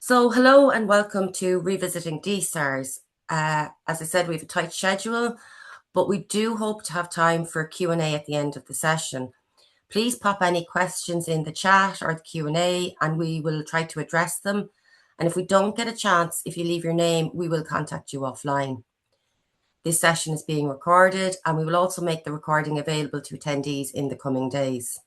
So, hello and welcome to Revisiting DSARs. As I said, we have a tight schedule, but we do hope to have time for Q&A at the end of the session. Please pop any questions in the chat or the Q&A and we will try to address them. And if we don't get a chance, if you leave your name, we will contact you offline. This session is being recorded and we will also make the recording available to attendees in the coming days.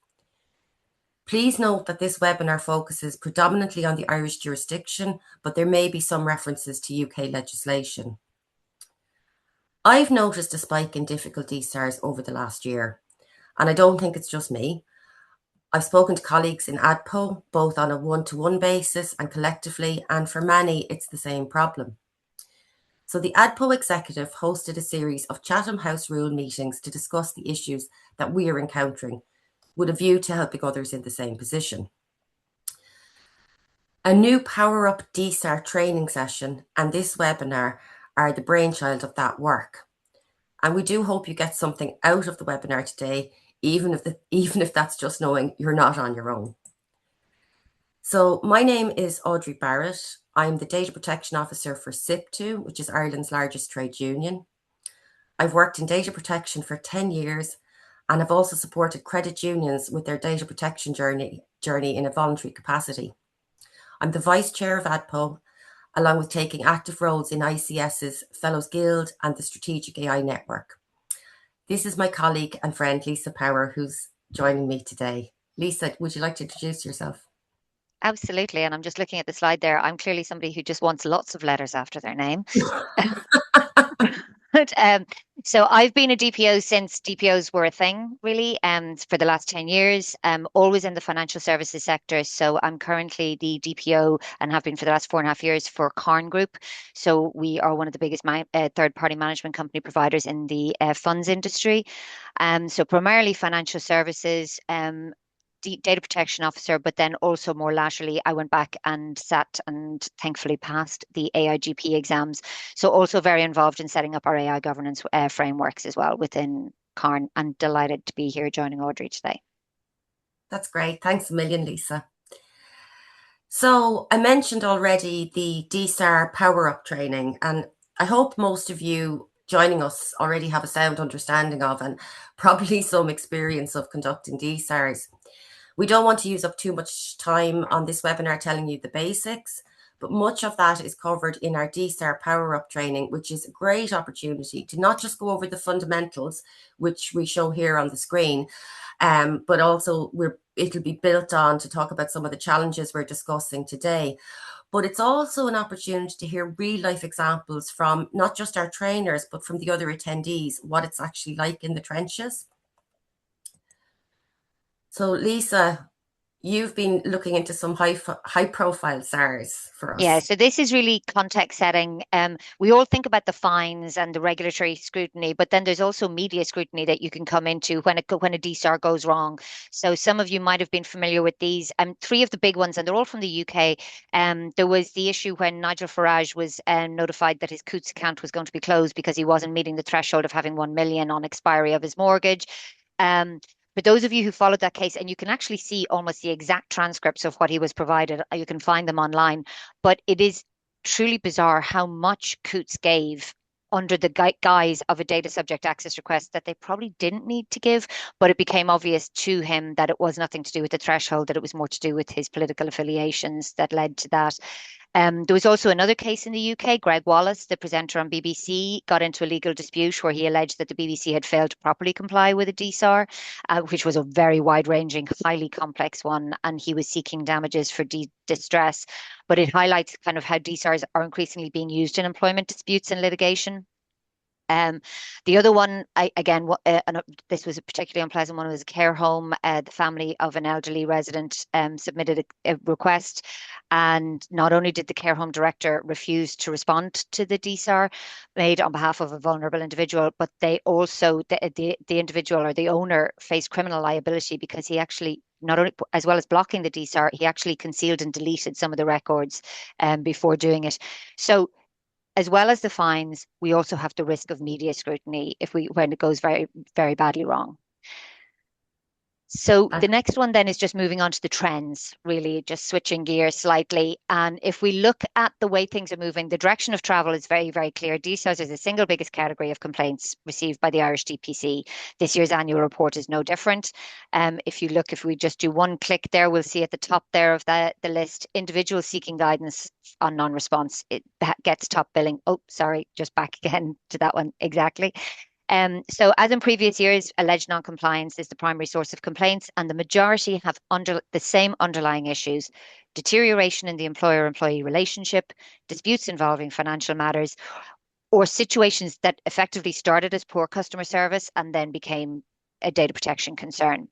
Please note that this webinar focuses predominantly on the Irish jurisdiction, but there may be some references to UK legislation. I've noticed a spike in difficult DSARs over the last year, and I don't think it's just me. I've spoken to colleagues in ADPO, both on a one-to-one basis and collectively, and for many, it's the same problem. So the ADPO executive hosted a series of Chatham House Rule meetings to discuss the issues that we are encountering, with a view to helping others in the same position. A new Power Up DSAR training session and this webinar are the brainchild of that work. And we do hope you get something out of the webinar today, even if that's just knowing you're not on your own. So my name is Audrey Barrett. I'm the Data Protection Officer for SIP2, which is Ireland's largest trade union. I've worked in data protection for 10 years and have also supported credit unions with their data protection journey in a voluntary capacity. I'm the Vice Chair of ADPO, along with taking active roles in ICS's Fellows Guild and the Strategic AI Network. This is my colleague and friend, Lisa Power, who's joining me today. Lisa, would you like to introduce yourself? Absolutely. And I'm just looking at the slide there. I'm clearly somebody who just wants lots of letters after their name. But, so I've been a DPO since DPOs were a thing, really, for the last 10 years, always in the financial services sector. So I'm currently the DPO and have been for the last 4.5 years for Carn Group. So we are one of the biggest third-party management company providers in the funds industry. So primarily financial services, data protection officer, but then also more laterally, I went back and sat and thankfully passed the AIGP exams. So also very involved in setting up our AI governance frameworks as well within Carn, and delighted to be here joining Audrey today. That's great. Thanks a million, Lisa. So I mentioned already the DSAR Power Up training, and I hope most of you joining us already have a sound understanding of and probably some experience of conducting DSARs. We don't want to use up too much time on this webinar telling you the basics, but much of that is covered in our DSAR Power Up training, which is a great opportunity to not just go over the fundamentals, which we show here on the screen, but also it'll be built on to talk about some of the challenges we're discussing today. But it's also an opportunity to hear real life examples from not just our trainers, but from the other attendees, what it's actually like in the trenches. So Lisa, you've been looking into some high profile SARs for Yeah, us. so this is really context setting. We all think about the fines and the regulatory scrutiny, but then there's also media scrutiny that you can come into when a DSAR goes wrong. So some of you might have been familiar with these. Three of the big ones, and they're all from the UK. There was the issue when Nigel Farage was notified that his Coutts account was going to be closed because he wasn't meeting the threshold of having 1 million on expiry of his mortgage. For those of you who followed that case, and you can actually see almost the exact transcripts of what he was provided, you can find them online. But it is truly bizarre how much Coutts gave under the guise of a data subject access request that they probably didn't need to give, but it became obvious to him that it was nothing to do with the threshold, that it was more to do with his political affiliations that led to that. There was also another case in the UK. Greg Wallace, the presenter on BBC, got into a legal dispute where he alleged that the BBC had failed to properly comply with a DSAR, which was a very wide-ranging, highly complex one, and he was seeking damages for distress. But it highlights kind of how DSARs are increasingly being used in employment disputes and litigation. The other one, this was a particularly unpleasant one, was a care home. The family of an elderly resident submitted a request, and not only did the care home director refuse to respond to the DSAR made on behalf of a vulnerable individual, but they also, the individual or the owner faced criminal liability because he actually, not only, as well as blocking the DSAR, he actually concealed and deleted some of the records before doing it. So as well as the fines, we also have the risk of media scrutiny when it goes very, very badly wrong. So the next one then is just moving on to the trends, really just switching gears slightly. And if we look at the way things are moving, the direction of travel is very, very clear. DSARs is the single biggest category of complaints received by the Irish DPC. This year's annual report is no different. If we just do one click there, we'll see at the top there of the list, individuals seeking guidance on non-response. That gets top billing. Oh, sorry, just back again to that one. Exactly. So as in previous years, alleged non-compliance is the primary source of complaints, and the majority have the same underlying issues: deterioration in the employer-employee relationship, disputes involving financial matters, or situations that effectively started as poor customer service and then became a data protection concern.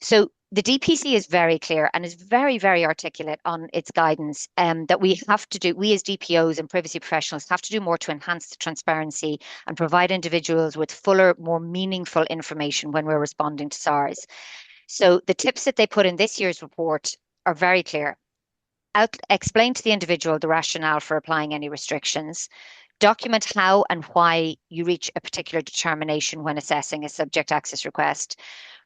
So the DPC is very clear and is very, very articulate on its guidance that we as DPOs and privacy professionals have to do more to enhance the transparency and provide individuals with fuller, more meaningful information when we're responding to SARs. So the tips that they put in this year's report are very clear. Explain to the individual the rationale for applying any restrictions. Document how and why you reach a particular determination when assessing a subject access request.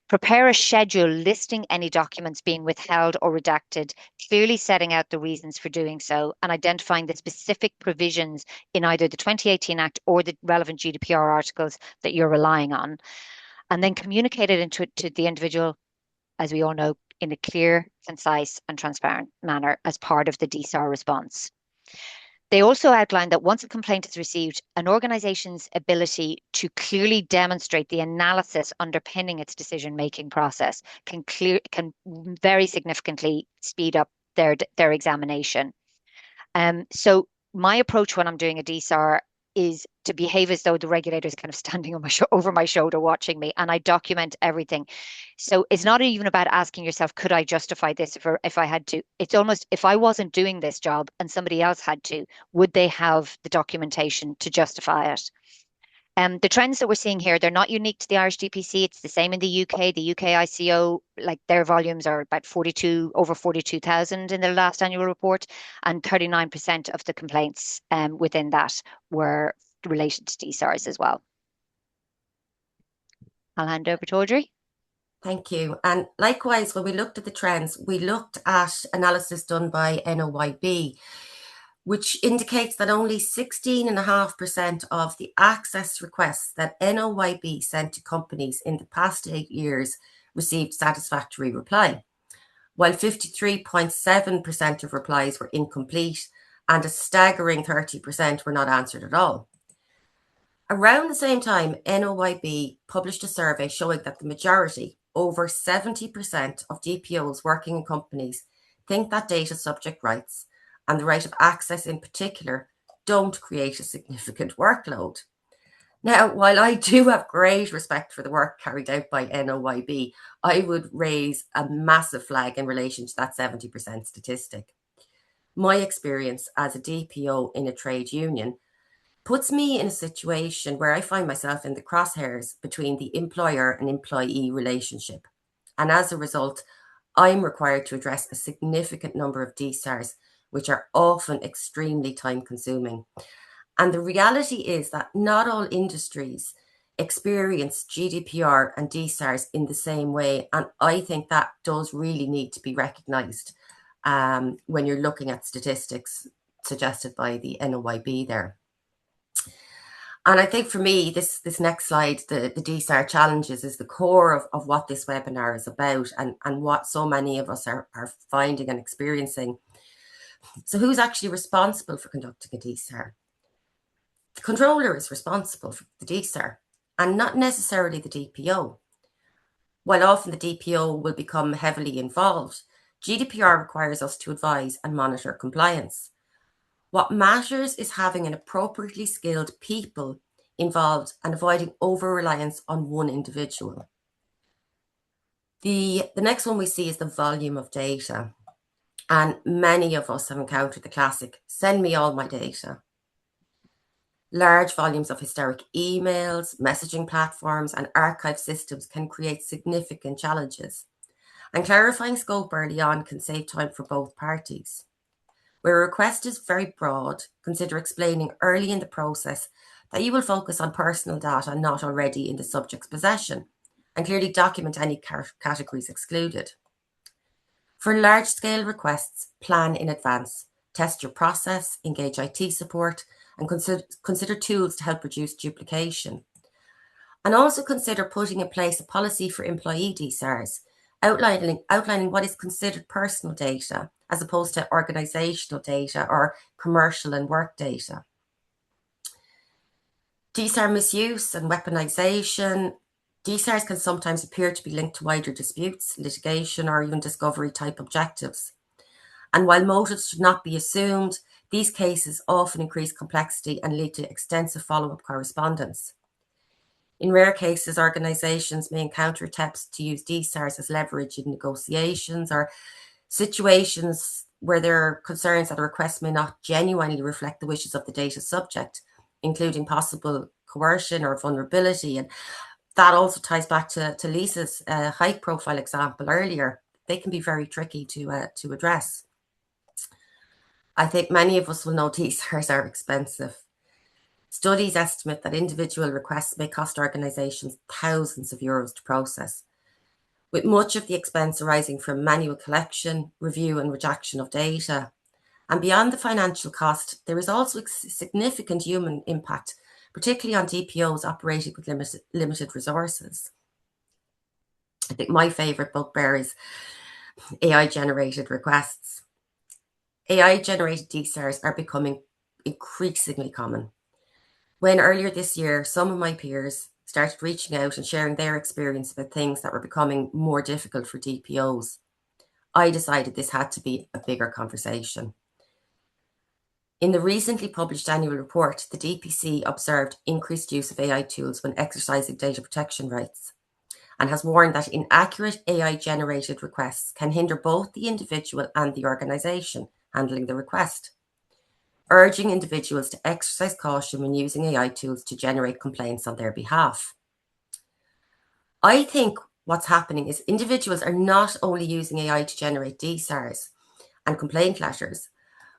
Prepare a schedule listing any documents being withheld or redacted, clearly setting out the reasons for doing so and identifying the specific provisions in either the 2018 Act or the relevant GDPR articles that you're relying on. And then communicate it to the individual, as we all know, in a clear, concise and transparent manner as part of the DSAR response. They also outlined that once a complaint is received, an organization's ability to clearly demonstrate the analysis underpinning its decision-making process can very significantly speed up their examination. So my approach when I'm doing a DSAR is to behave as though the regulator is kind of standing on over my shoulder watching me, and I document everything. So it's not even about asking yourself, could I justify this if I had to? It's almost, if I wasn't doing this job and somebody else had to, would they have the documentation to justify it? The trends that we're seeing here, they're not unique to the Irish DPC. It's the same in the UK. The UK ICO, like their volumes are about over 42,000 in their last annual report, and 39% of the complaints within that were related to DSARs as well. I'll hand over to Audrey. Thank you. And likewise, when we looked at the trends, we looked at analysis done by NOYB, which indicates that only 16.5% of the access requests that NOYB sent to companies in the past 8 years received satisfactory reply, while 53.7% of replies were incomplete and a staggering 30% were not answered at all. Around the same time, NOYB published a survey showing that the majority, over 70% of DPOs working in companies, think that data subject rights, and the right of access in particular, don't create a significant workload. Now, while I do have great respect for the work carried out by NOYB, I would raise a massive flag in relation to that 70% statistic. My experience as a DPO in a trade union puts me in a situation where I find myself in the crosshairs between the employer and employee relationship. And as a result, I'm required to address a significant number of DSARs, which are often extremely time consuming. And the reality is that not all industries experience GDPR and DSARs in the same way. And I think that does really need to be recognised when you're looking at statistics suggested by the NOYB there. And I think for me, this next slide, the DSAR challenges, is the core of what this webinar is about and what so many of us are finding and experiencing. So who's actually responsible for conducting a DSAR? The controller is responsible for the DSAR and not necessarily the DPO. While often the DPO will become heavily involved, GDPR requires us to advise and monitor compliance. What matters is having an appropriately skilled people involved and avoiding over-reliance on one individual. The next one we see is the volume of data. And many of us have encountered the classic, send me all my data. Large volumes of historic emails, messaging platforms, and archive systems can create significant challenges. And clarifying scope early on can save time for both parties. Where a request is very broad, consider explaining early in the process that you will focus on personal data not already in the subject's possession, and clearly document any categories excluded. For large-scale requests, plan in advance, test your process, engage IT support, and consider tools to help reduce duplication. And also consider putting in place a policy for employee DSARs, outlining what is considered personal data as opposed to organizational data or commercial and work data. DSAR misuse and weaponization. DSARs can sometimes appear to be linked to wider disputes, litigation, or even discovery type objectives. And while motives should not be assumed, these cases often increase complexity and lead to extensive follow-up correspondence. In rare cases, organizations may encounter attempts to use DSARs as leverage in negotiations or situations where there are concerns that a request may not genuinely reflect the wishes of the data subject, including possible coercion or vulnerability. And that also ties back to Lisa's high-profile example earlier. They can be very tricky to address. I think many of us will know DSARs are expensive. Studies estimate that individual requests may cost organizations thousands of euros to process, with much of the expense arising from manual collection, review, and redaction of data. And beyond the financial cost, there is also significant human impact, particularly on DPOs operating with limited resources. I think my favorite bugbear is AI-generated requests. AI-generated DSARs are becoming increasingly common. When earlier this year, some of my peers started reaching out and sharing their experience about things that were becoming more difficult for DPOs, I decided this had to be a bigger conversation. In the recently published annual report, the DPC observed increased use of AI tools when exercising data protection rights, and has warned that inaccurate AI-generated requests can hinder both the individual and the organisation handling the request, urging individuals to exercise caution when using AI tools to generate complaints on their behalf. I think what's happening is individuals are not only using AI to generate DSARs and complaint letters,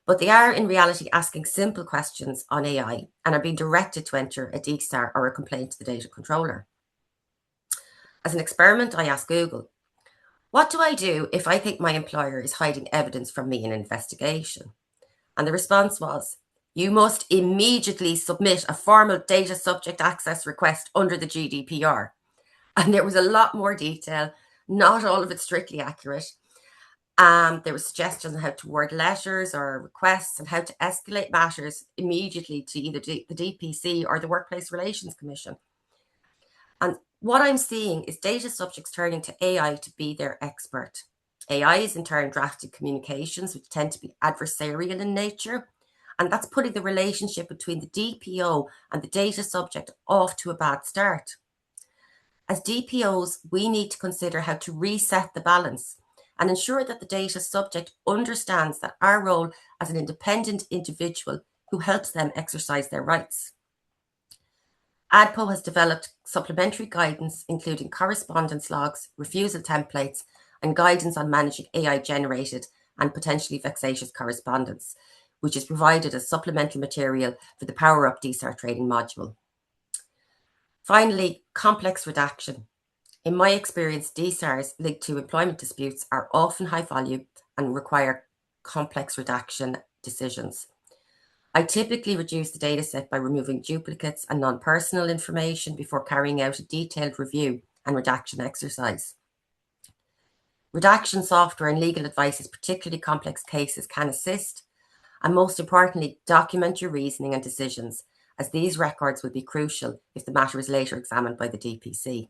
but they are in reality asking simple questions on AI and are being directed to enter a DSAR or a complaint to the data controller. As an experiment, I asked Google, what do I do if I think my employer is hiding evidence from me in an investigation? And the response was, you must immediately submit a formal data subject access request under the GDPR. And there was a lot more detail, not all of it strictly accurate. There were suggestions on how to word letters or requests and how to escalate matters immediately to either the DPC or the Workplace Relations Commission. And what I'm seeing is data subjects turning to AI to be their expert. AI is in turn drafting communications which tend to be adversarial in nature, and that's putting the relationship between the DPO and the data subject off to a bad start. As DPOs, we need to consider how to reset the balance and ensure that the data subject understands that our role as an independent individual who helps them exercise their rights. ADPO has developed supplementary guidance, including correspondence logs, refusal templates, and guidance on managing AI-generated and potentially vexatious correspondence, which is provided as supplemental material for the Power Up DSAR training module. Finally, complex redaction. In my experience, DSARs linked to employment disputes are often high volume and require complex redaction decisions. I typically reduce the dataset by removing duplicates and non-personal information before carrying out a detailed review and redaction exercise. Redaction software and legal advice in particularly complex cases can assist, and most importantly, document your reasoning and decisions, as these records will be crucial if the matter is later examined by the DPC.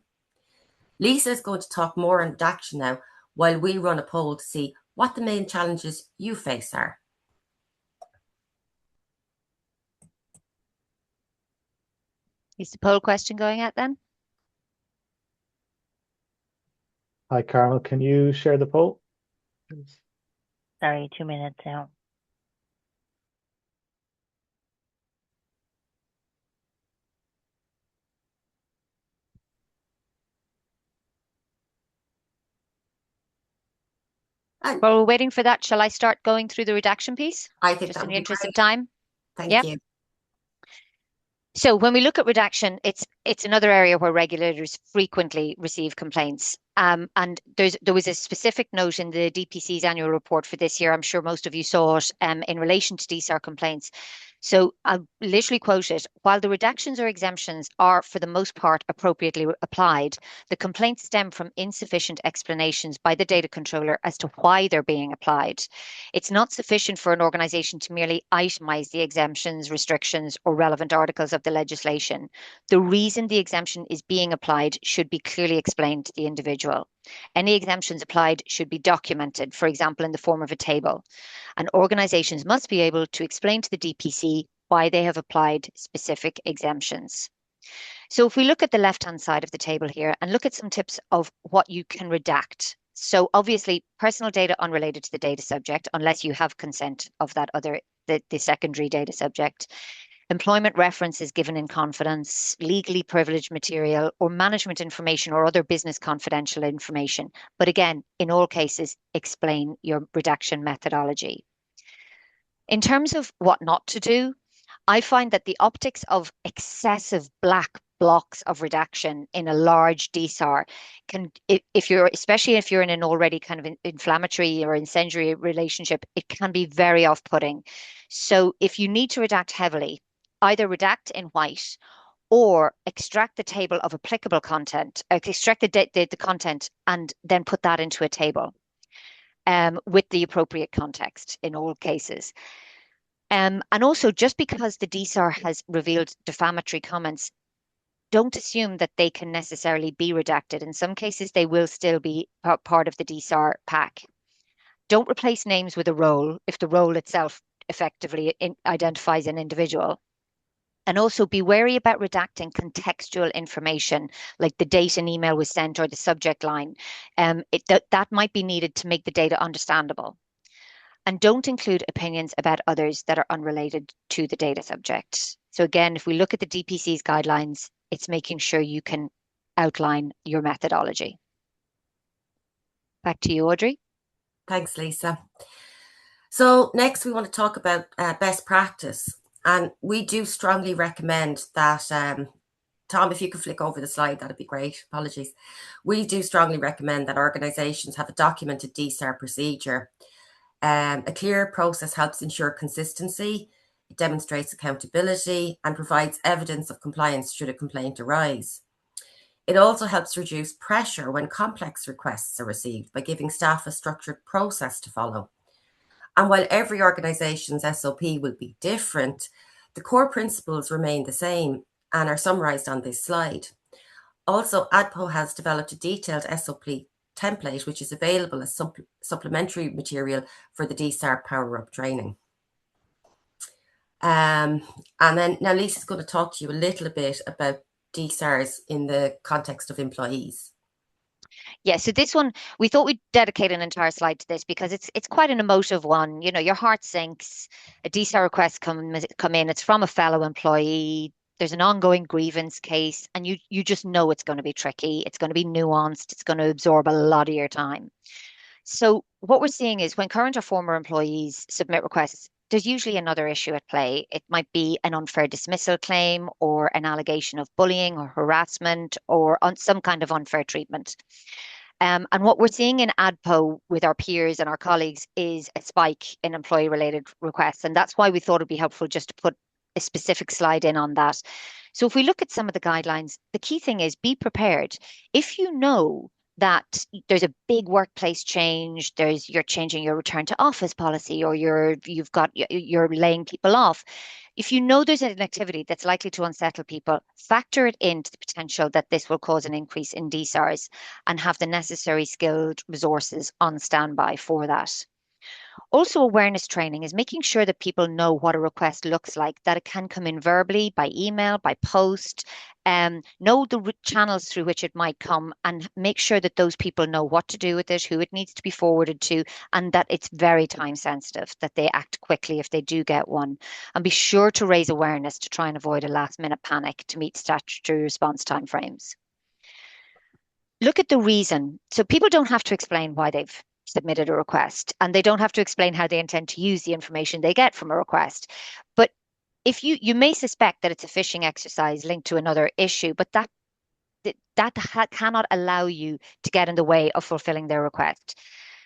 Lisa is going to talk more on redaction now, while we run a poll to see what the main challenges you face are. Is the poll question going out then? Hi, Carmel. Can you share the poll? Sorry, 2 minutes now. While we're waiting for that, shall I start going through the redaction piece? I think just that in would the be interest great. of time. Thank you. So when we look at redaction, it's another area where regulators frequently receive complaints. And there was a specific note in the DPC's annual report for this year. I'm sure most of you saw it in relation to DSAR complaints. So I'll literally quote it. While the redactions or exemptions are, for the most part, appropriately applied, the complaints stem from insufficient explanations by the data controller as to why they're being applied. It's not sufficient for an organisation to merely itemize the exemptions, restrictions, or relevant articles of the legislation. The reason the exemption is being applied should be clearly explained to the individual. Any exemptions applied should be documented, for example, in the form of a table. And organisations must be able to explain to the DPC why they have applied specific exemptions. So if we look at the left-hand side of the table here and look at some tips of what you can redact. So obviously personal data unrelated to the data subject, unless you have consent of that other, the secondary data subject. Employment references given in confidence, legally privileged material, or management information or other business confidential information. But again, in all cases, explain your redaction methodology. In terms of what not to do, I find that the optics of excessive black blocks of redaction in a large DSAR can, especially if you're in an already kind of inflammatory or incendiary relationship, it can be very off-putting. So if you need to redact heavily, either redact in white or extract the table of applicable content, extract the content and then put that into a table with the appropriate context in all cases. And also, just because the DSAR has revealed defamatory comments, don't assume that they can necessarily be redacted. In some cases, they will still be part of the DSAR pack. Don't replace names with a role if the role itself effectively identifies an individual. And also be wary about redacting contextual information, like the date an email was sent or the subject line. That might be needed to make the data understandable. And don't include opinions about others that are unrelated to the data subject. So again, if we look at the DPC's guidelines, it's making sure you can outline your methodology. Back to you, Audrey. Thanks, Lisa. So next we want to talk about best practice. And we do strongly recommend that, Tom, if you could flick over the slide, that'd be great. Apologies. We do strongly recommend that organisations have a documented DSAR procedure. A clear process helps ensure consistency, it demonstrates accountability, and provides evidence of compliance should a complaint arise. It also helps reduce pressure when complex requests are received by giving staff a structured process to follow. And while every organisation's SOP will be different, the core principles remain the same and are summarised on this slide. Also, ADPO has developed a detailed SOP template, which is available as supplementary material for the DSAR Power Up training. And then now Lisa's going to talk to you a little bit about DSARs in the context of employees. Yeah, so this one, we thought we'd dedicate an entire slide to this because it's quite an emotive one. You know, your heart sinks, a DSAR request come in, it's from a fellow employee, there's an ongoing grievance case, and you just know it's going to be tricky, it's going to be nuanced, it's going to absorb a lot of your time. So what we're seeing is when current or former employees submit requests, there's usually another issue at play. It might be an unfair dismissal claim or an allegation of bullying or harassment or some kind of unfair treatment. And what we're seeing in ADPO with our peers and our colleagues is a spike in employee-related requests. And that's why we thought it'd be helpful just to put a specific slide in on that. So if we look at some of the guidelines, the key thing is be prepared. If you know that there's a big workplace change, you're changing your return to office policy, or you're laying people off. If you know there's an activity that's likely to unsettle people, factor it into the potential that this will cause an increase in DSARs and have the necessary skilled resources on standby for that. Also, awareness training is making sure that people know what a request looks like, that it can come in verbally, by email, by post, know the channels through which it might come, and make sure that those people know what to do with it, who it needs to be forwarded to, and that it's very time sensitive, that they act quickly if they do get one. And be sure to raise awareness to try and avoid a last minute panic to meet statutory response timeframes. Look at the reason. So people don't have to explain why they've submitted a request, and they don't have to explain how they intend to use the information they get from a request. But if you may suspect that it's a phishing exercise linked to another issue, but that cannot allow you to get in the way of fulfilling their request.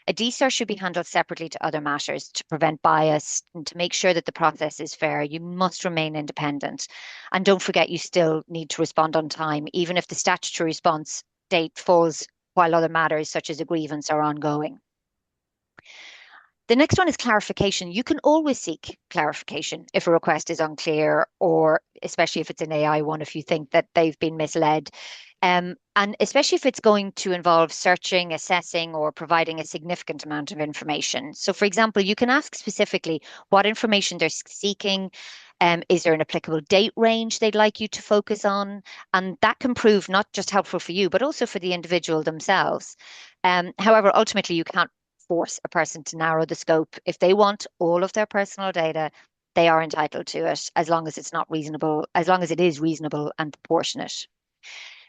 A DSAR should be handled separately to other matters to prevent bias and to make sure that the process is fair. You must remain independent. And don't forget, you still need to respond on time, even if the statutory response date falls while other matters such as a grievance are ongoing. The next one is clarification. You can always seek clarification if a request is unclear, or especially if it's an AI one, if you think that they've been misled. And especially if it's going to involve searching, assessing, or providing a significant amount of information. So, for example, you can ask specifically what information they're seeking. Is there an applicable date range they'd like you to focus on? And that can prove not just helpful for you, but also for the individual themselves. However, ultimately, you can't force a person to narrow the scope. If they want all of their personal data, they are entitled to it, as long as it's not reasonable, as long as it is reasonable and proportionate.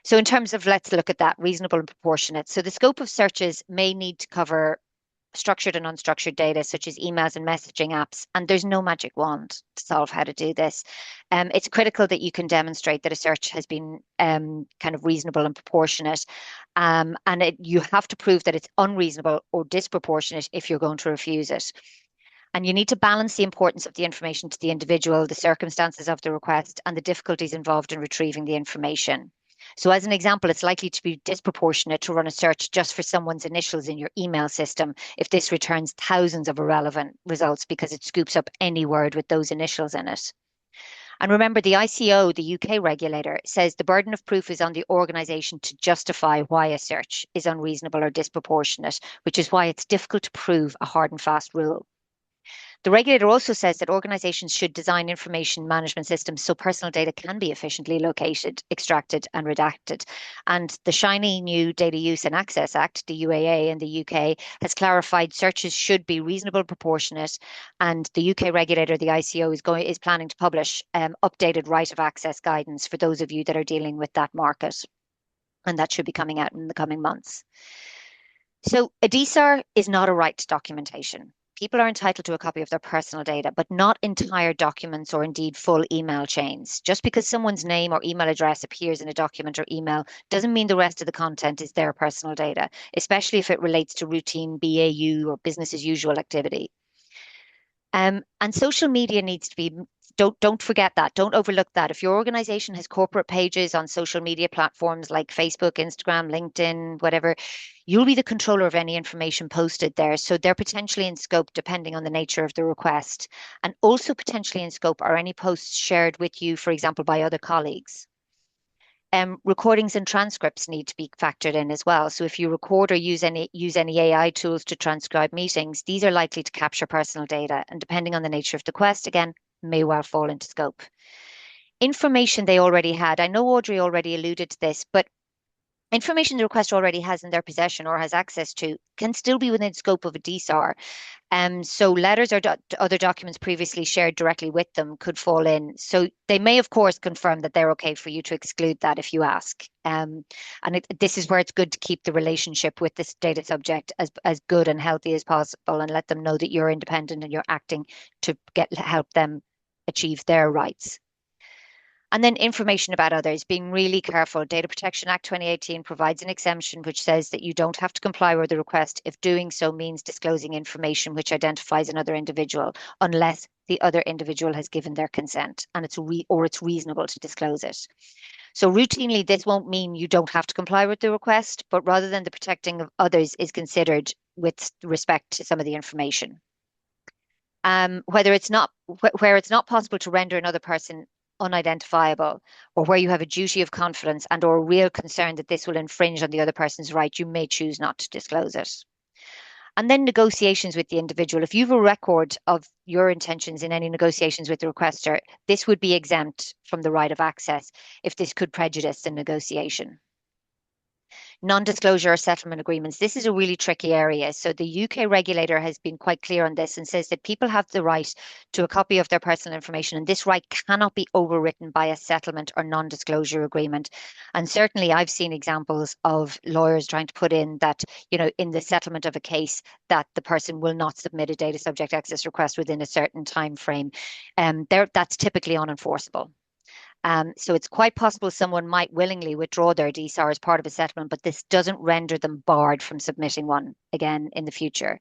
So in terms of, let's look at that, reasonable and proportionate. So the scope of searches may need to cover structured and unstructured data, such as emails and messaging apps. And there's no magic wand to solve how to do this. It's critical that you can demonstrate that a search has been kind of reasonable and proportionate. And you have to prove that it's unreasonable or disproportionate if you're going to refuse it. And you need to balance the importance of the information to the individual, the circumstances of the request, and the difficulties involved in retrieving the information. So as an example, it's likely to be disproportionate to run a search just for someone's initials in your email system if this returns thousands of irrelevant results because it scoops up any word with those initials in it. And remember, the ICO, the UK regulator, says the burden of proof is on the organisation to justify why a search is unreasonable or disproportionate, which is why it's difficult to prove a hard and fast rule. The regulator also says that organizations should design information management systems so personal data can be efficiently located, extracted, and redacted. And the shiny new Data Use and Access Act, the UAA in the UK, has clarified searches should be reasonable, proportionate, and the UK regulator, the ICO, is planning to publish updated right of access guidance for those of you that are dealing with that market. And that should be coming out in the coming months. So a DSAR is not a right to documentation. People are entitled to a copy of their personal data, but not entire documents or indeed full email chains. Just because someone's name or email address appears in a document or email doesn't mean the rest of the content is their personal data, especially if it relates to routine BAU or business as usual activity. And social media needs to be, don't forget that. Don't overlook that. If your organization has corporate pages on social media platforms like Facebook, Instagram, LinkedIn, whatever, you'll be the controller of any information posted there. So they're potentially in scope depending on the nature of the request. And also potentially in scope are any posts shared with you, for example, by other colleagues. Recordings and transcripts need to be factored in as well. So if you record or use any AI tools to transcribe meetings, these are likely to capture personal data. And depending on the nature of the request, again, may well fall into scope. Information they already had. I know Audrey already alluded to this, but information the requester already has in their possession or has access to can still be within scope of a DSAR. So letters or other documents previously shared directly with them could fall in. So they may, of course, confirm that they're okay for you to exclude that if you ask. This is where it's good to keep the relationship with this data subject as good and healthy as possible and let them know that you're independent and you're acting to help them achieve their rights. And then information about others, being really careful. Data Protection Act 2018 provides an exemption which says that you don't have to comply with the request if doing so means disclosing information which identifies another individual, unless the other individual has given their consent and it's reasonable to disclose it. So routinely, this won't mean you don't have to comply with the request, but rather than the protecting of others is considered with respect to some of the information. Where it's not possible to render another person unidentifiable, or where you have a duty of confidence and or a real concern that this will infringe on the other person's right, you may choose not to disclose it. And then negotiations with the individual. If you have a record of your intentions in any negotiations with the requester, this would be exempt from the right of access if this could prejudice the negotiation. Non-disclosure or settlement agreements. This is a really tricky area. So the UK regulator has been quite clear on this and says that people have the right to a copy of their personal information, and this right cannot be overwritten by a settlement or non-disclosure agreement. And certainly I've seen examples of lawyers trying to put in that, in the settlement of a case, that the person will not submit a data subject access request within a certain time frame. That's typically unenforceable. So it's quite possible someone might willingly withdraw their DSAR as part of a settlement, but this doesn't render them barred from submitting one again in the future.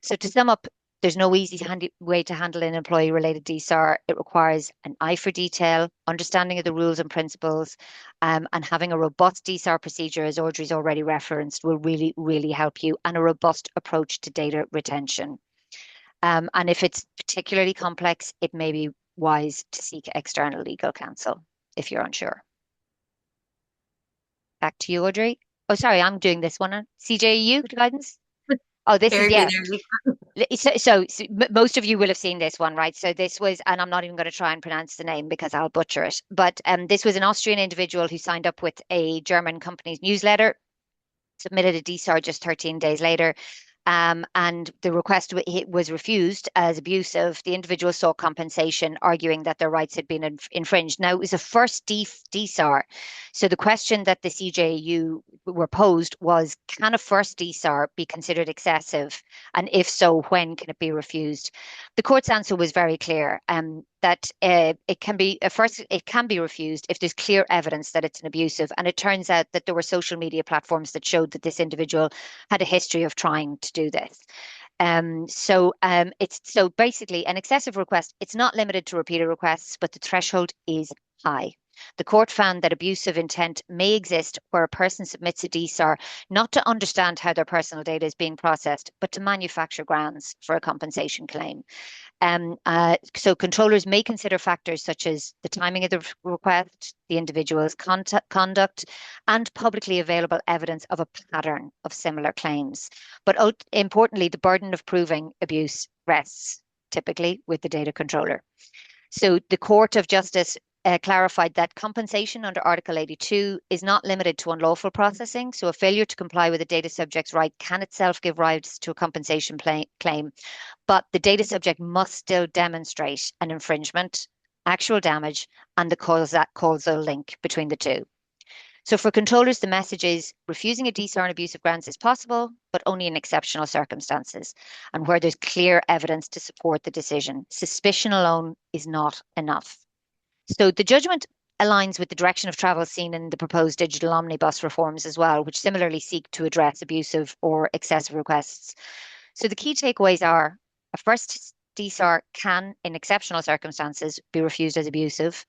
So to sum up, there's no easy way to handle an employee-related DSAR. It requires an eye for detail, understanding of the rules and principles, and having a robust DSAR procedure, as Audrey's already referenced, will really, really help you, and a robust approach to data retention. And if it's particularly complex, it may be wise to seek external legal counsel if you're unsure. Back to you, Audrey. Oh, sorry, I'm doing this one. CJU guidance? Oh, this is, yeah. So most of you will have seen this one, right? So this was, and I'm not even going to try and pronounce the name because I'll butcher it, but this was an Austrian individual who signed up with a German company's newsletter, submitted a DSAR just 13 days later. And the request was refused as abusive. The individual sought compensation, arguing that their rights had been infringed. Now, it was a first DSAR. So the question that the CJU were posed was, can a first DSAR be considered excessive? And if so, when can it be refused? The court's answer was very clear, that it can be refused if there's clear evidence that it's an abusive. And it turns out that there were social media platforms that showed that this individual had a history of trying to do this. So basically an excessive request. It's not limited to repeated requests, but the threshold is high. The court found that abusive intent may exist where a person submits a DSAR not to understand how their personal data is being processed, but to manufacture grounds for a compensation claim. So controllers may consider factors such as the timing of the request, the individual's conduct, and publicly available evidence of a pattern of similar claims. But importantly, the burden of proving abuse rests typically with the data controller. So the Court of Justice clarified that compensation under Article 82 is not limited to unlawful processing. So a failure to comply with a data subject's right can itself give rise to a compensation claim, but the data subject must still demonstrate an infringement, actual damage, and the causal link between the two. So for controllers, the message is refusing a DSAR on abusive grounds is possible, but only in exceptional circumstances and where there's clear evidence to support the decision. Suspicion alone is not enough. So the judgment aligns with the direction of travel seen in the proposed Digital Omnibus reforms as well, which similarly seek to address abusive or excessive requests. So the key takeaways are: a first DSAR can, in exceptional circumstances, be refused as abusive.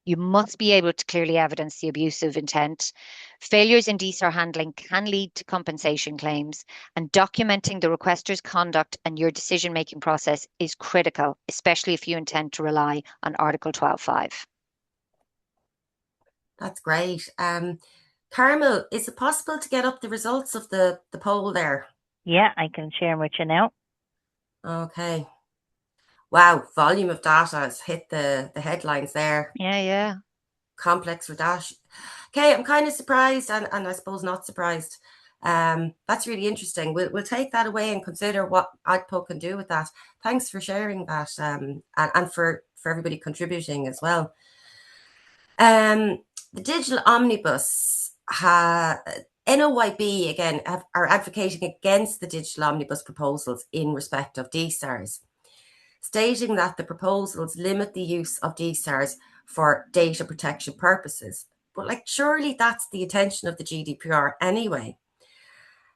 You must be able to clearly evidence the abusive intent. Failures in DSAR handling can lead to compensation claims, and documenting the requester's conduct and your decision-making process is critical, especially if you intend to rely on Article 12.5. That's great. Carmel, is it possible to get up the results of the poll there? Yeah, I can share them with you now. Okay. Wow, volume of data has hit the headlines there. Yeah. Complex redaction. Okay, I'm kind of surprised and I suppose not surprised. That's really interesting. We'll take that away and consider what ADPO can do with that. Thanks for sharing that, and for everybody contributing as well. The Digital Omnibus, NOYB again are advocating against the Digital Omnibus proposals in respect of DSARs, stating that the proposals limit the use of DSARs for data protection purposes. But surely that's the intention of the GDPR anyway.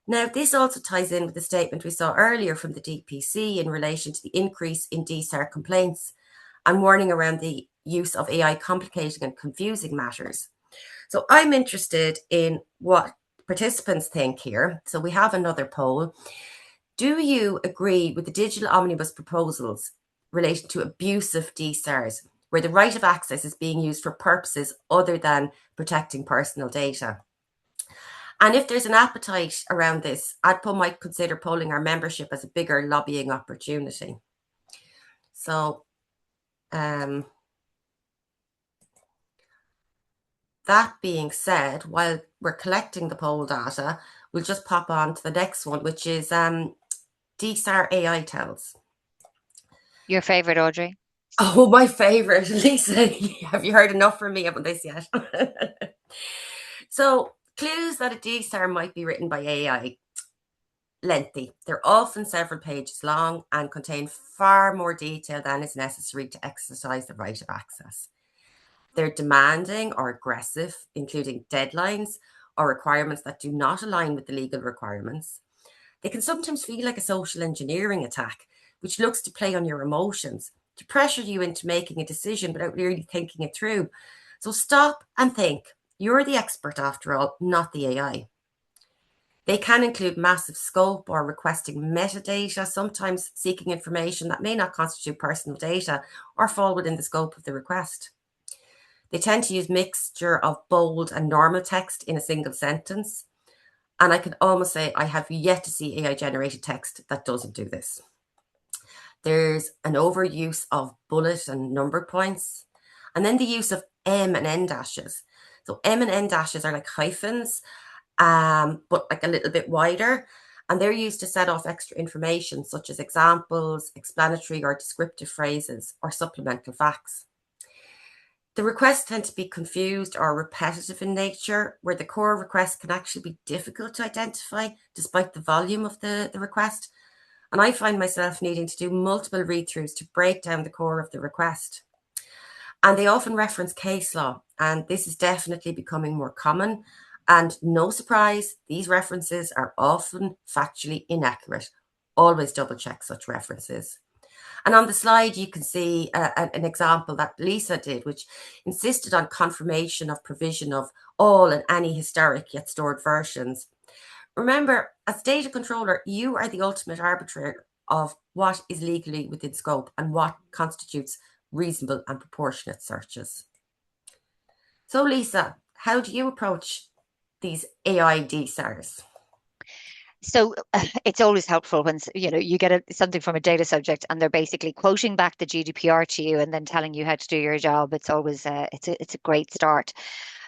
Now, this also ties in with the statement we saw earlier from the DPC in relation to the increase in DSAR complaints and warning around the use of AI complicating and confusing matters. So I'm interested in what participants think here. So we have another poll. Do you agree with the Digital Omnibus proposals related to abusive DSARs, where the right of access is being used for purposes other than protecting personal data? And if there's an appetite around this, ADPO might consider polling our membership as a bigger lobbying opportunity. So that being said, while we're collecting the poll data, we'll just pop on to the next one, which is DSAR AI tells. Your favorite, Audrey? Oh, my favorite. Lisa, have you heard enough from me about this yet? So, clues that a DSAR might be written by AI. Lengthy. They're often several pages long and contain far more detail than is necessary to exercise the right of access. They're demanding or aggressive, including deadlines or requirements that do not align with the legal requirements. They can sometimes feel like a social engineering attack, which looks to play on your emotions, to pressure you into making a decision without really thinking it through. So stop and think. You're the expert after all, not the AI. They can include massive scope or requesting metadata, sometimes seeking information that may not constitute personal data or fall within the scope of the request. They tend to use mixture of bold and normal text in a single sentence. And I can almost say I have yet to see AI generated text that doesn't do this. There's an overuse of bullet and number points, and then the use of M and N dashes. So M and N dashes are like hyphens, but like a little bit wider, and they're used to set off extra information such as examples, explanatory or descriptive phrases, or supplemental facts. The requests tend to be confused or repetitive in nature, where the core request can actually be difficult to identify despite the volume of the request. And I find myself needing to do multiple read-throughs to break down the core of the request. And they often reference case law, and this is definitely becoming more common. And no surprise, these references are often factually inaccurate. Always double check such references. And on the slide, you can see an example that Lisa did, which insisted on confirmation of provision of all and any historic yet stored versions. Remember, as data controller, you are the ultimate arbitrator of what is legally within scope and what constitutes reasonable and proportionate searches. So, Lisa, how do you approach these AI DSARs? So it's always helpful when you get something from a data subject and they're basically quoting back the GDPR to you and then telling you how to do your job. It's always it's a great start.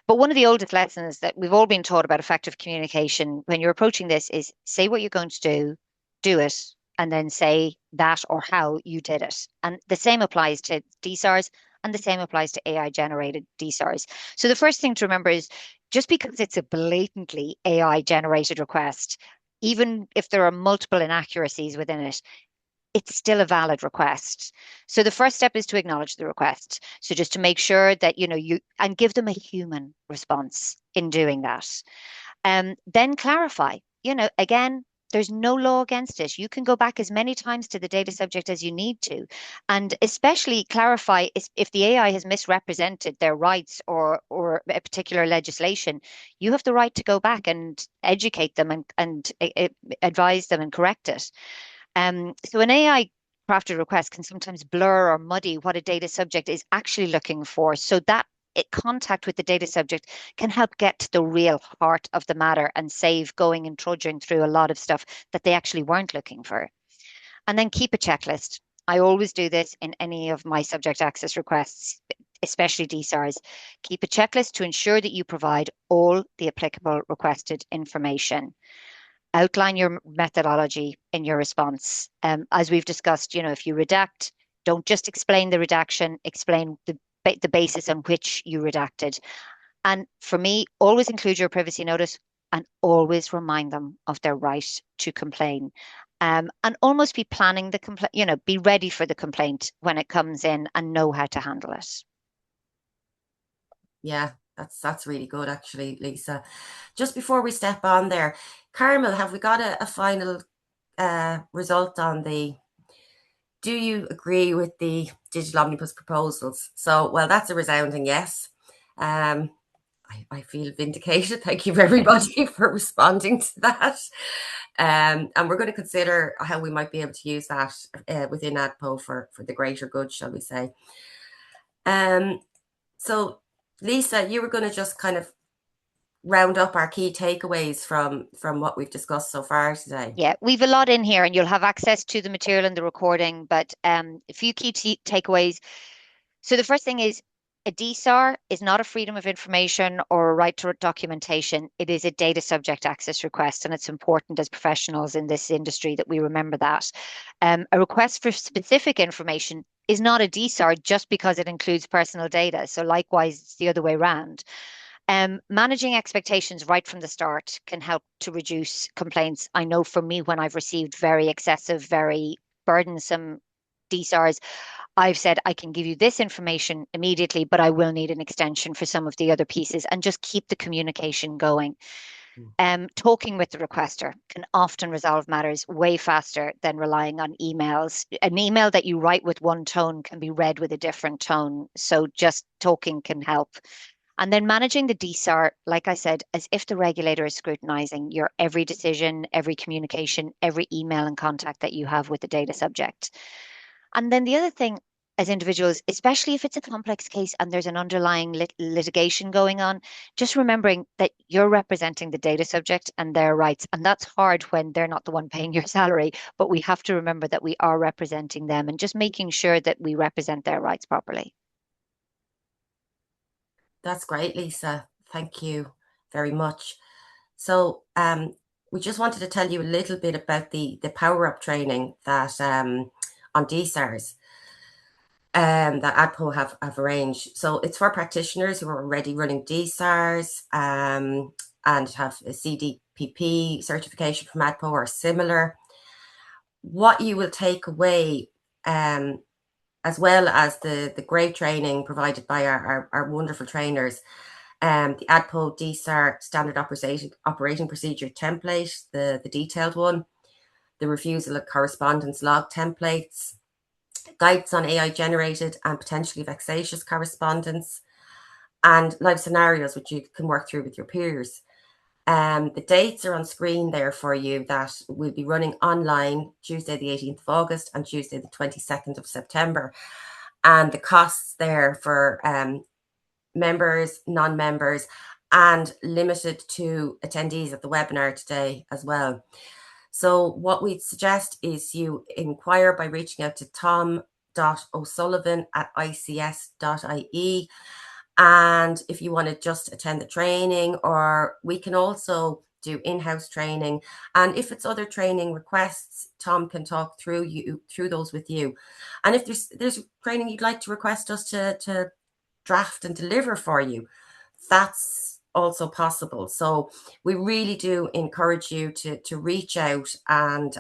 But one of the oldest lessons that we've all been taught about effective communication when you're approaching this is say what you're going to do it, and then say that or how you did it. And the same applies to DSARs and the same applies to AI generated DSARs. So the first thing to remember is just because it's a blatantly AI generated request, even if there are multiple inaccuracies within it, it's still a valid request. So the first step is to acknowledge the request. So just to make sure that, you and give them a human response in doing that. Then clarify, again, there's no law against it. You can go back as many times to the data subject as you need to, and especially clarify if the AI has misrepresented their rights or a particular legislation. You have the right to go back and educate them and advise them and correct it. So an AI crafted request can sometimes blur or muddy what a data subject is actually looking for. So that contact with the data subject can help get to the real heart of the matter and save going and trudging through a lot of stuff that they actually weren't looking for. And then keep a checklist. I always do this in any of my subject access requests, especially DSARs. Keep a checklist to ensure that you provide all the applicable requested information. Outline your methodology in your response. As we've discussed, if you redact, don't just explain the redaction, explain the basis on which you redacted. And for me, always include your privacy notice and always remind them of their right to complain. And almost be planning the complaint, be ready for the complaint when it comes in and know how to handle it. Yeah, that's really good, actually, Lisa. Just before we step on there, Carmel, have we got a final result on do you agree with the Digital Omnibus proposals? So, well, that's a resounding yes. I feel vindicated. Thank you, everybody, for responding to that. And we're going to consider how we might be able to use that within ADPO for the greater good, shall we say. So, Lisa, you were going to just kind of round up our key takeaways from what we've discussed so far today. Yeah, we've a lot in here and you'll have access to the material and the recording, but a few key takeaways. So the first thing is A DSAR is not a freedom of information or a right to documentation. It is a data subject access request, and it's important as professionals in this industry that we remember that. A request for specific information is not a DSAR just because it includes personal data. So likewise, it's the other way around. Managing expectations right from the start can help to reduce complaints. I know for me, when I've received very excessive, very burdensome DSARs, I've said I can give you this information immediately, but I will need an extension for some of the other pieces, and just keep the communication going. Talking with the requester can often resolve matters way faster than relying on emails. An email that you write with one tone can be read with a different tone. So just talking can help. And then managing the DSAR, like I said, as if the regulator is scrutinizing your every decision, every communication, every email and contact that you have with the data subject. And then the other thing, as individuals, especially if it's a complex case and there's an underlying litigation going on, just remembering that you're representing the data subject and their rights. And that's hard when they're not the one paying your salary, but we have to remember that we are representing them, and just making sure that we represent their rights properly. That's great, Lisa. Thank you very much. So we just wanted to tell you a little bit about the power-up training that on DSARs that ADPO have arranged. So it's for practitioners who are already running DSARs and have a CDPP certification from ADPO or similar. What you will take away, as well as the great training provided by our wonderful trainers, the ADPO DSAR standard operating procedure template, the detailed one, the refusal of correspondence log templates, guidance on AI generated and potentially vexatious correspondence, and live scenarios which you can work through with your peers. The dates are on screen there for you that will be running online Tuesday the 18th of August and Tuesday the 22nd of September. And the costs there for members, non-members, and limited to attendees at the webinar today as well. So what we'd suggest is you inquire by reaching out to tom.o'sullivan@ics.ie. And if you want to just attend the training, or we can also do in-house training. And if it's other training requests, Tom can talk through those with you. And if there's training you'd like to request us to draft and deliver for you, that's also possible. So we really do encourage you to reach out and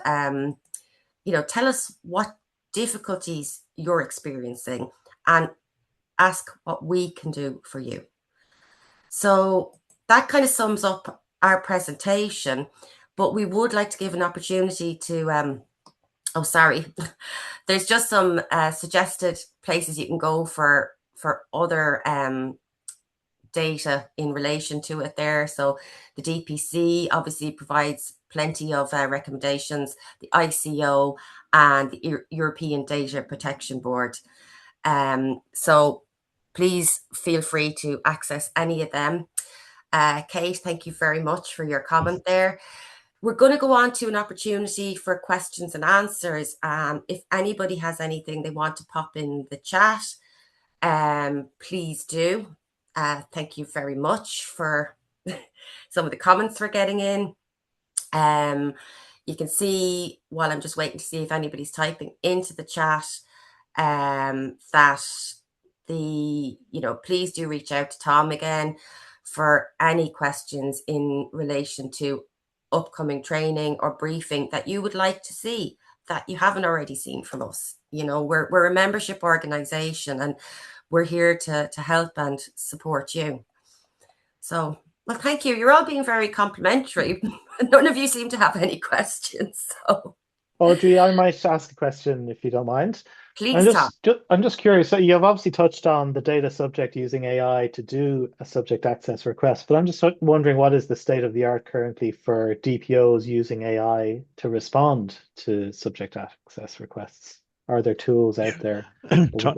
tell us what difficulties you're experiencing and ask what we can do for you. So that kind of sums up our presentation, but we would like to give an opportunity to there's just some suggested places you can go for other data in relation to it there. So the DPC obviously provides plenty of recommendations, the ICO and the European Data Protection Board. So please feel free to access any of them. Kate, thank you very much for your comment there. We're going to go on to an opportunity for questions and answers. If anybody has anything they want to pop in the chat, please do. Thank you very much for some of the comments we're getting in. You can see, while I'm just waiting to see if anybody's typing into the chat, that please do reach out to Tom again for any questions in relation to upcoming training or briefing that you would like to see that you haven't already seen from us. We're a membership organization and we're here to help and support you. So, well, thank you. You're all being very complimentary. None of you seem to have any questions. So, Audrey, I might ask a question if you don't mind. Please, Tom. I'm just curious. So you've obviously touched on the data subject using AI to do a subject access request, but I'm just wondering, what is the state of the art currently for DPOs using AI to respond to subject access requests? Are there tools out there?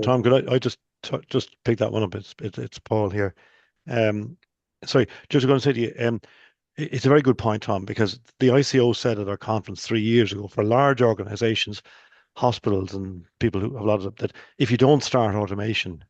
Tom, could I just pick that one up? It's Paul here. Sorry, just going to say to you, it's a very good point, Tom, because the ICO said at our conference 3 years ago, for large organizations, hospitals and people who have a lot of that, if you don't start automation,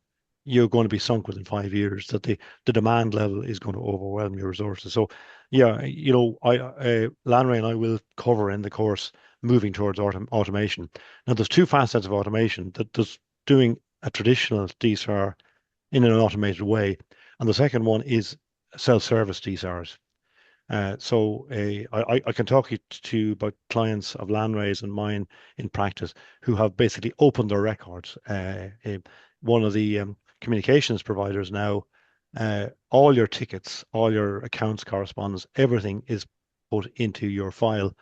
you're going to be sunk within 5 years, that the demand level is going to overwhelm your resources. So yeah, you know, Lanray and I will cover in the course moving towards automation. Now, there's two facets of automation. That there's doing a traditional DSAR in an automated way, and the second one is self-service DSARs. I can talk to you about clients of Landrays and mine in practice who have basically opened their records. One of the communications providers now, all your tickets, all your accounts correspondence, everything is put into your file.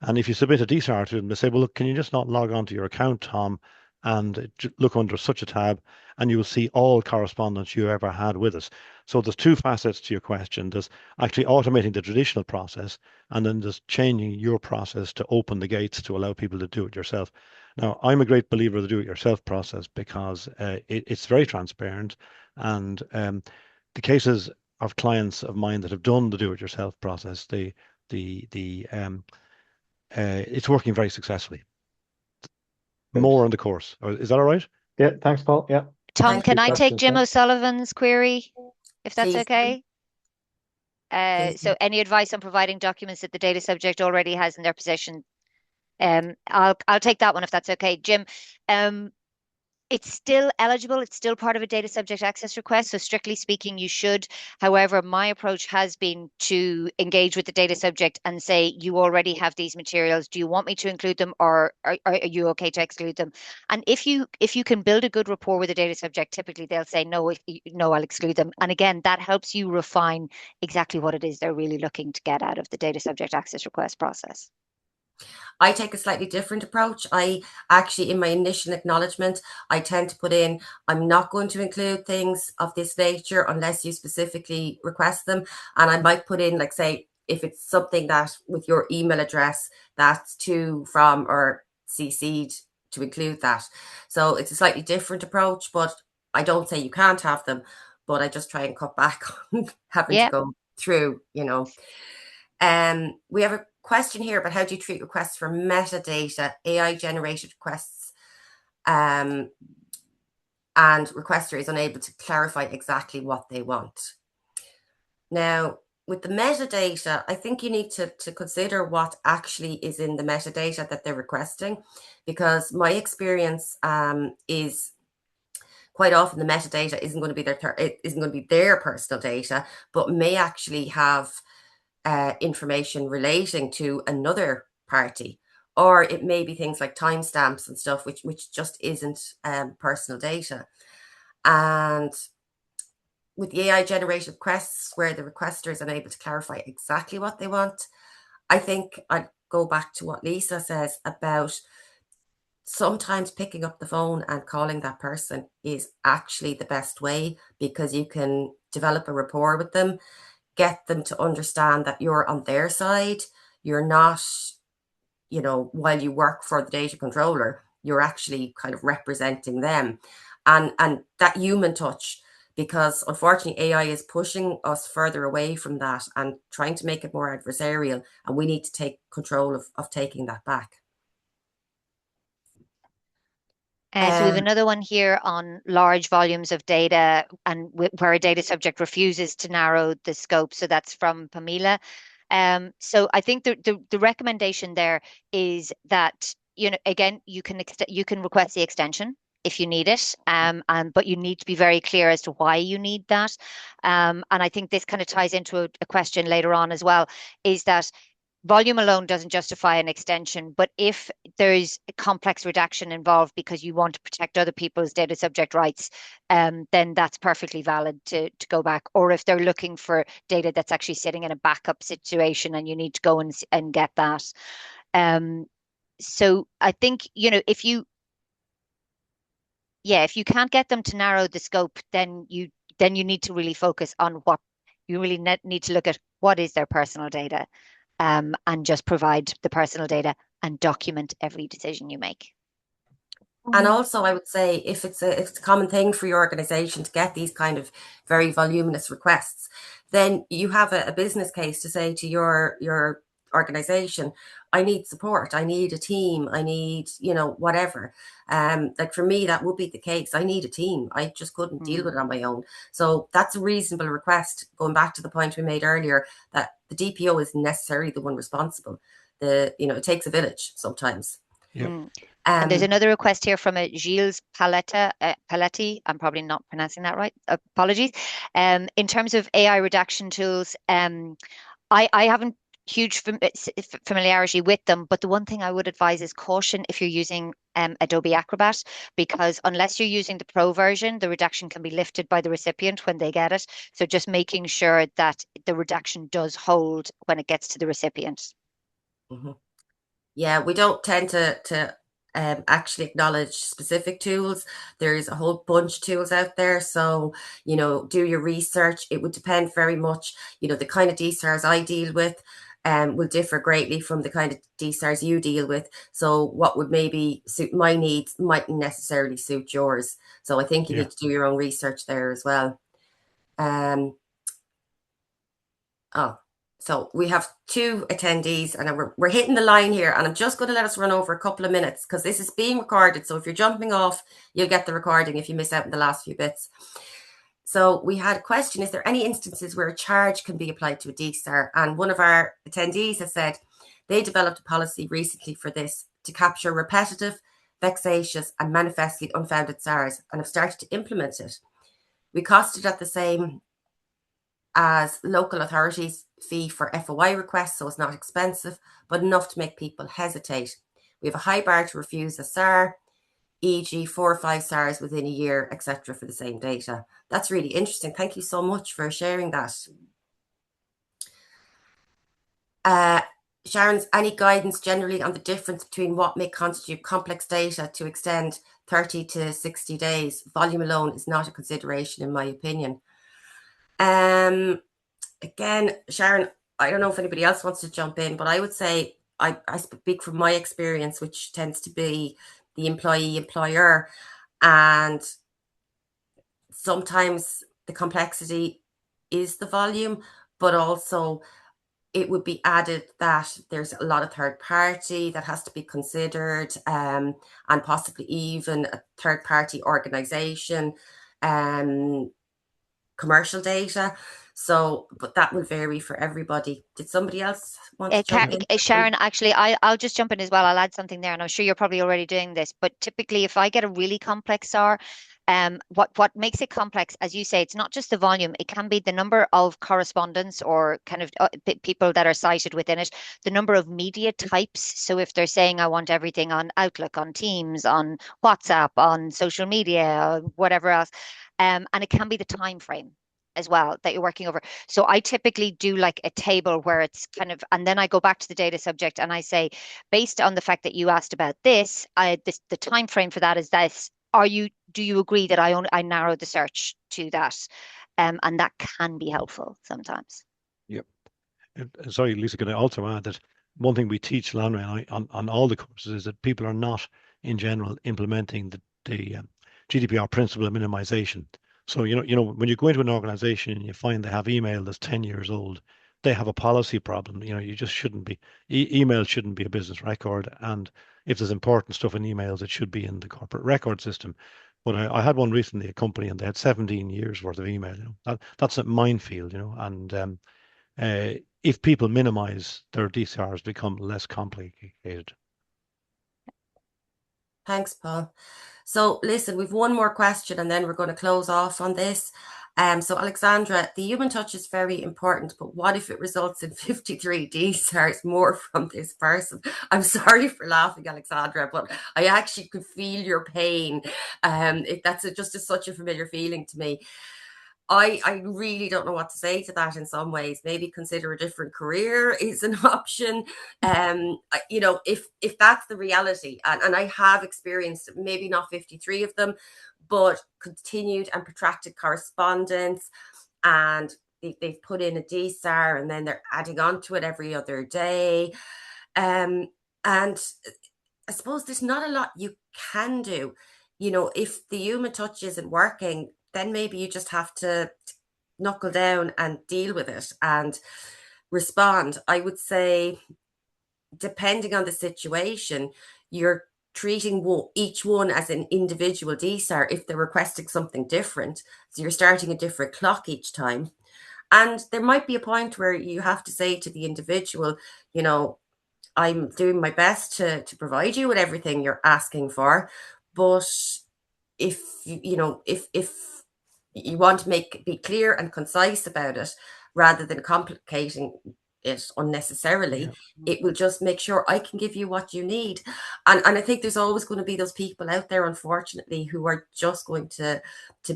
And if you submit a DSAR to them, they say, well, look, can you just not log on to your account, Tom, and look under such a tab, and you will see all correspondence you ever had with us. So there's two facets to your question. There's actually automating the traditional process, and then there's changing your process to open the gates to allow people to do it yourself. Now, I'm a great believer of the do-it-yourself process because it's very transparent, and the cases of clients of mine that have done the do-it-yourself process, it's working very successfully. More on the course. Is that all right? Yeah, thanks, Paul. Yeah. Tom, Thank can you. I take Questions, Jim yeah. O'Sullivan's query, if that's Please. okay? Please. So any advice on providing documents that the data subject already has in their possession? I'll take that one if that's okay. Jim, it's still eligible. It's still part of a data subject access request. So strictly speaking, you should. However, my approach has been to engage with the data subject and say, you already have these materials. Do you want me to include them, or are you okay to exclude them? And if you can build a good rapport with the data subject, typically they'll say, no, no, I'll exclude them. And again, that helps you refine exactly what it is they're really looking to get out of the data subject access request process. I take a slightly different approach. I actually, in my initial acknowledgement, I tend to put in, I'm not going to include things of this nature unless you specifically request them. And I might put in, like, say, if it's something that with your email address, that's to, from, or CC'd, to include that. So it's a slightly different approach, but I don't say you can't have them, but I just try and cut back on having to go through, you know. We have a question here about how do you treat requests for metadata, AI generated requests, and requester is unable to clarify exactly what they want. Now, with the metadata, I think you need to consider what actually is in the metadata that they're requesting, because my experience is quite often the metadata isn't going to be their personal data, but may actually have information relating to another party, or it may be things like timestamps and stuff, which just isn't personal data. And with the AI generated requests, where the requester is unable to clarify exactly what they want, I think I'd go back to what Lisa says about sometimes picking up the phone and calling that person is actually the best way, because you can develop a rapport with them, get them to understand that you're on their side. You're not, you know, while you work for the data controller, you're actually kind of representing them. And that human touch, because unfortunately AI is pushing us further away from that and trying to make it more adversarial, and we need to take control of taking that back. So we have another one here on large volumes of data and where a data subject refuses to narrow the scope. So that's from Pamela. So I think the recommendation there is that, you know, again, you can request the extension if you need it, but you need to be very clear as to why you need that. And I think this kind of ties into a question later on as well, is that volume alone doesn't justify an extension, but if there's a complex redaction involved because you want to protect other people's data subject rights, then that's perfectly valid to go back. Or if they're looking for data that's actually sitting in a backup situation and you need to go and get that. So I think, you know, if you can't get them to narrow the scope, then you need to really focus on what you really need to look at, what is their personal data. And just provide the personal data and document every decision you make. And also, I would say, if it's a common thing for your organization to get these kind of very voluminous requests, then you have a business case to say to your organization, I need support. I need a team. I need, whatever. Like for me, that would be the case. I need a team. I just couldn't deal with it on my own. So that's a reasonable request. Going back to the point we made earlier, that the DPO isn't necessarily the one responsible. It takes a village sometimes. Yeah. And there's another request here from a Gilles Paletti. I'm probably not pronouncing that right. Apologies. In terms of AI redaction tools, I haven't huge familiarity with them, but the one thing I would advise is caution if you're using Adobe Acrobat, because unless you're using the Pro version, the redaction can be lifted by the recipient when they get it. So just making sure that the redaction does hold when it gets to the recipient. Mm-hmm. Yeah, we don't tend to actually acknowledge specific tools. There's a whole bunch of tools out there. So, do your research. It would depend very much, the kind of DSARs I deal with will differ greatly from the kind of DSARs you deal with. So what would maybe suit my needs mightn't necessarily suit yours. So I think you need to do your own research there as well. So we have 2 attendees, and we're hitting the line here, and I'm just going to let us run over a couple of minutes because this is being recorded. So if you're jumping off, you'll get the recording if you miss out in the last few bits. So we had a question: is there any instances where a charge can be applied to a DSAR? And one of our attendees has said they developed a policy recently for this to capture repetitive, vexatious, and manifestly unfounded SARs, and have started to implement it. We cost it at the same as local authorities' fee for FOI requests, so it's not expensive, but enough to make people hesitate. We have a high bar to refuse a SAR, e.g. 4 or 5 SARs within a year, etc. for the same data. That's really interesting. Thank you so much for sharing that. Sharon's, any guidance generally on the difference between what may constitute complex data to extend 30 to 60 days? Volume alone is not a consideration, in my opinion. Again, Sharon, I don't know if anybody else wants to jump in, but I would say I speak from my experience, which tends to be the employee-employer, and sometimes the complexity is the volume, but also it would be added that there's a lot of third party that has to be considered, and possibly even a third party organization, commercial data. So, but that will vary for everybody. Did somebody else want to jump in? Sharon, actually, I'll just jump in as well. I'll add something there, and I'm sure you're probably already doing this. But typically, if I get a really complex SAR, what makes it complex, as you say, it's not just the volume. It can be the number of correspondence or kind of people that are cited within it, the number of media types. So if they're saying I want everything on Outlook, on Teams, on WhatsApp, on social media, whatever else, and it can be the time frame as well that you're working over. So I typically do like a table where it's kind of, and then I go back to the data subject and I say, based on the fact that you asked about this, the time frame for that is this. Do you agree that I narrow the search to that? And that can be helpful sometimes. Yep. Sorry, Lisa, can I also add that one thing we teach Lanre and I on all the courses is that people are not, in general, implementing the GDPR principle of minimization. So, when you go into an organization and you find they have email that's 10 years old, they have a policy problem. You just shouldn't be, email shouldn't be a business record. And if there's important stuff in emails, it should be in the corporate record system. But I had one recently, a company, and they had 17 years worth of email. That's a minefield, and if people minimize, their DSARs become less complicated. Thanks, Paul. So listen, we've one more question and then we're going to close off on this. So Alexandra, the human touch is very important, but what if it results in 53 DSARs more from this person? I'm sorry for laughing, Alexandra, but I actually could feel your pain. That's just such a familiar feeling to me. I really don't know what to say to that in some ways. Maybe consider a different career is an option. If that's the reality, and I have experienced maybe not 53 of them, but continued and protracted correspondence, and they've put in a DSAR and then they're adding on to it every other day. And I suppose there's not a lot you can do. If the human touch isn't working, then maybe you just have to knuckle down and deal with it and respond. I would say depending on the situation, you're treating each one as an individual DSAR if they're requesting something different. So you're starting a different clock each time. And there might be a point where you have to say to the individual, you know, I'm doing my best to provide you with everything you're asking for. But if you want to be clear and concise about it rather than complicating it unnecessarily, it will just make sure I can give you what you need. And I think there's always going to be those people out there, unfortunately, who are just going to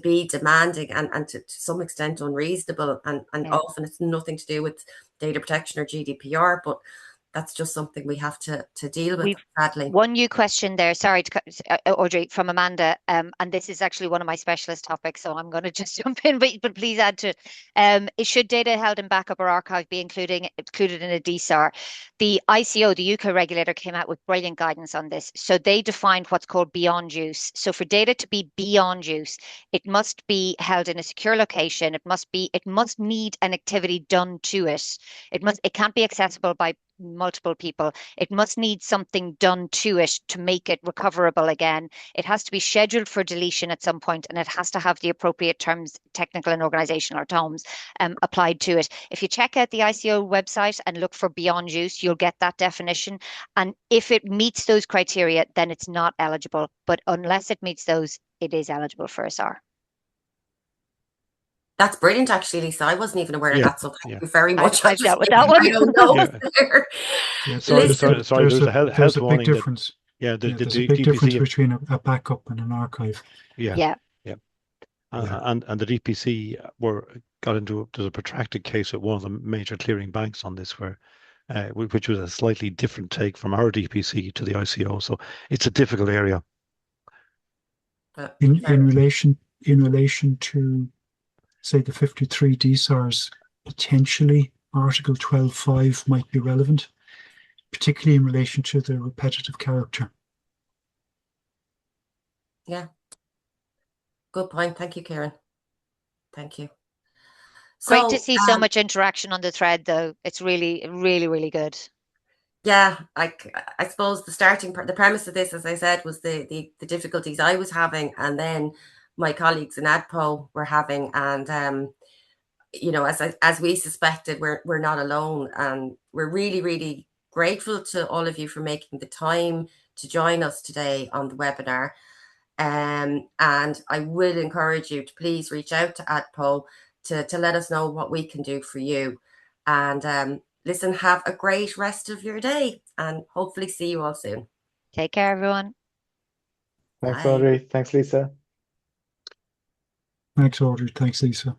be demanding and to some extent unreasonable. And often it's nothing to do with data protection or GDPR, but that's just something we have to deal with, sadly. One new question there, sorry, Audrey, from Amanda, and this is actually one of my specialist topics, so I'm going to just jump in, but please add to it. Should data held in backup or archive be included in a DSAR? The ICO, the UK regulator, came out with brilliant guidance on this. So they defined what's called beyond use. So for data to be beyond use, it must be held in a secure location. It must need an activity done to it. It can't be accessible by multiple people. It must need something done to it to make it recoverable again. It has to be scheduled for deletion at some point, and it has to have the appropriate terms, technical and organizational terms, applied to it. If you check out the ICO website and look for beyond use, you'll get that definition. And if it meets those criteria, then it's not eligible. But unless it meets those, it is eligible for a SAR. That's brilliant, actually, Lisa. I wasn't even aware of that, so thank you very much. I've dealt with that one. I don't know. Sorry, there's a health big warning difference. There's a big difference between a backup and an archive. Yeah. And the DPC there's a protracted case at one of the major clearing banks on this, which was a slightly different take from our DPC to the ICO. So it's a difficult area. In relation to, say, the 53 DSARs, potentially Article 12.5 might be relevant, particularly in relation to the repetitive character. Yeah. Good point. Thank you, Karen. Thank you. Great to see so much interaction on the thread, though. It's really, really, really good. Yeah, I suppose the premise of this, as I said, was the difficulties I was having, and then my colleagues in ADPO were having, and as we suspected, we're not alone, and we're really, really grateful to all of you for making the time to join us today on the webinar. And I will encourage you to please reach out to ADPO to let us know what we can do for you. And listen, have a great rest of your day, and hopefully see you all soon. Take care, everyone. Thanks, Bye. Audrey. Thanks, Lisa. Thanks, Audrey. Thanks, Lisa.